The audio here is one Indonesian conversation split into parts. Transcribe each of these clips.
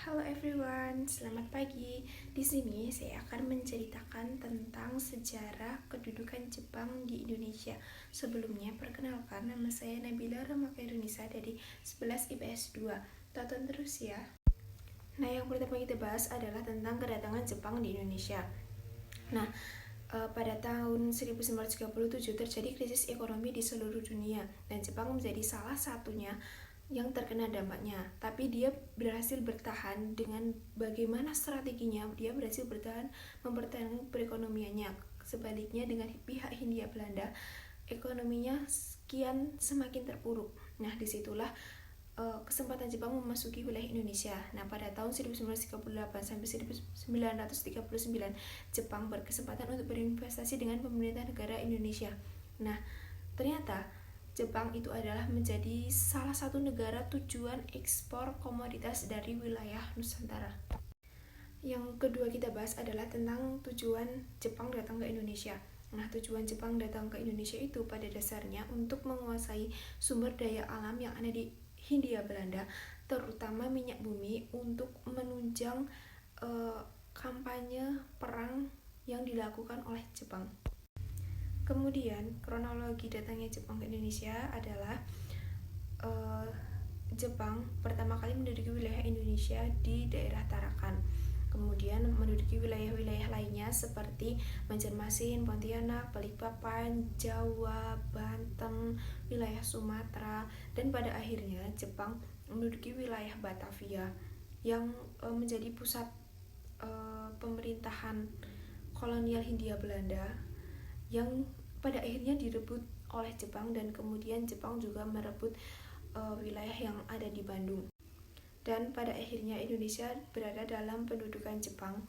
Halo everyone, selamat pagi. Di sini saya akan menceritakan tentang sejarah kedudukan Jepang di Indonesia. Sebelumnya, perkenalkan, nama saya Nabila Ramakairunisa dari 11 IPS 2. Tonton terus ya. Nah, yang pertama kita bahas adalah tentang kedatangan Jepang di Indonesia. Nah, pada tahun 1937 terjadi krisis ekonomi di seluruh dunia dan Jepang menjadi salah satunya yang terkena dampaknya. Tapi dia berhasil bertahan dengan bagaimana strateginya. Dia berhasil bertahan mempertahankan perekonomiannya. Sebaliknya dengan pihak Hindia Belanda, ekonominya semakin terpuruk. Nah, disitulah kesempatan Jepang memasuki wilayah Indonesia. Nah, pada tahun 1938 sampai 1939, Jepang berkesempatan untuk berinvestasi dengan pemerintah negara Indonesia. Nah, ternyata Jepang itu adalah menjadi salah satu negara tujuan ekspor komoditas dari wilayah Nusantara. Yang kedua kita bahas adalah tentang tujuan Jepang datang ke Indonesia. Nah, tujuan Jepang datang ke Indonesia itu pada dasarnya untuk menguasai sumber daya alam yang ada di Hindia Belanda, terutama minyak bumi, untuk menunjang kampanye perang yang dilakukan oleh Jepang. Kemudian, kronologi datangnya Jepang ke Indonesia adalah Jepang pertama kali menduduki wilayah Indonesia di daerah Tarakan. Kemudian menduduki wilayah-wilayah lainnya seperti Banjarmasin, Pontianak, Balikpapan, Jawa, Banten, wilayah Sumatera, dan pada akhirnya Jepang menduduki wilayah Batavia yang menjadi pusat pemerintahan kolonial Hindia Belanda yang pada akhirnya direbut oleh Jepang, dan kemudian Jepang juga merebut wilayah yang ada di Bandung. Dan pada akhirnya Indonesia berada dalam pendudukan Jepang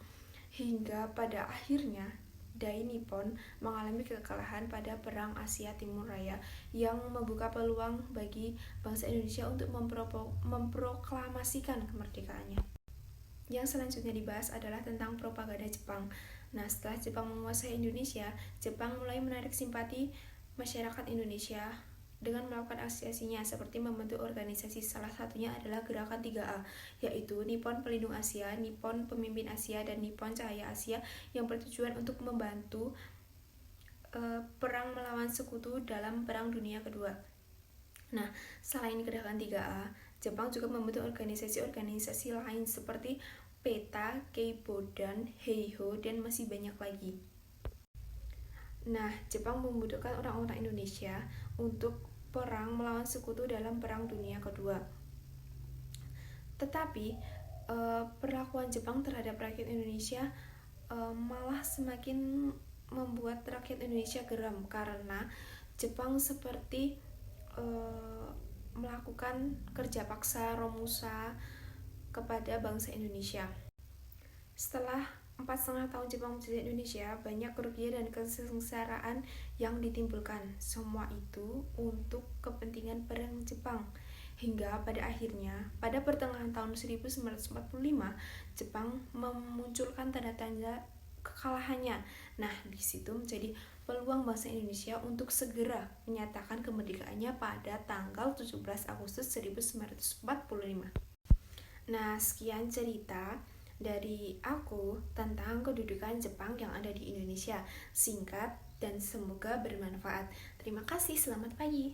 hingga pada akhirnya Dai Nippon mengalami kekalahan pada Perang Asia Timur Raya yang membuka peluang bagi bangsa Indonesia untuk memproklamasikan kemerdekaannya. Yang selanjutnya dibahas adalah tentang propaganda Jepang. Nah, setelah Jepang menguasai Indonesia, Jepang mulai menarik simpati masyarakat Indonesia dengan melakukan aksi-aksinya seperti membentuk organisasi. Salah satunya adalah Gerakan 3A, yaitu Nippon Pelindung Asia, Nippon Pemimpin Asia, dan Nippon Cahaya Asia, yang bertujuan untuk membantu perang melawan sekutu dalam Perang Dunia Kedua. Nah, selain Gerakan 3A, Jepang juga membentuk organisasi-organisasi lain seperti PETA, Keibodan, Heiho, dan masih banyak lagi. Nah, Jepang membutuhkan orang-orang Indonesia untuk perang melawan sekutu dalam Perang Dunia Kedua. Tetapi perlakuan Jepang terhadap rakyat Indonesia malah semakin membuat rakyat Indonesia geram, karena Jepang seperti melakukan kerja paksa Romusa kepada bangsa Indonesia. Setelah 4,5 tahun Jepang menjajah Indonesia, banyak kerugian dan kesengsaraan yang ditimbulkan. Semua itu untuk kepentingan perang Jepang. Hingga pada akhirnya, pada pertengahan tahun 1945, Jepang memunculkan tanda-tanda kekalahannya. Nah, di situ menjadi peluang bangsa Indonesia untuk segera menyatakan kemerdekaannya pada tanggal 17 Agustus 1945. Nah, sekian cerita dari aku tentang kedudukan Jepang yang ada di Indonesia. Singkat dan semoga bermanfaat. Terima kasih, selamat pagi.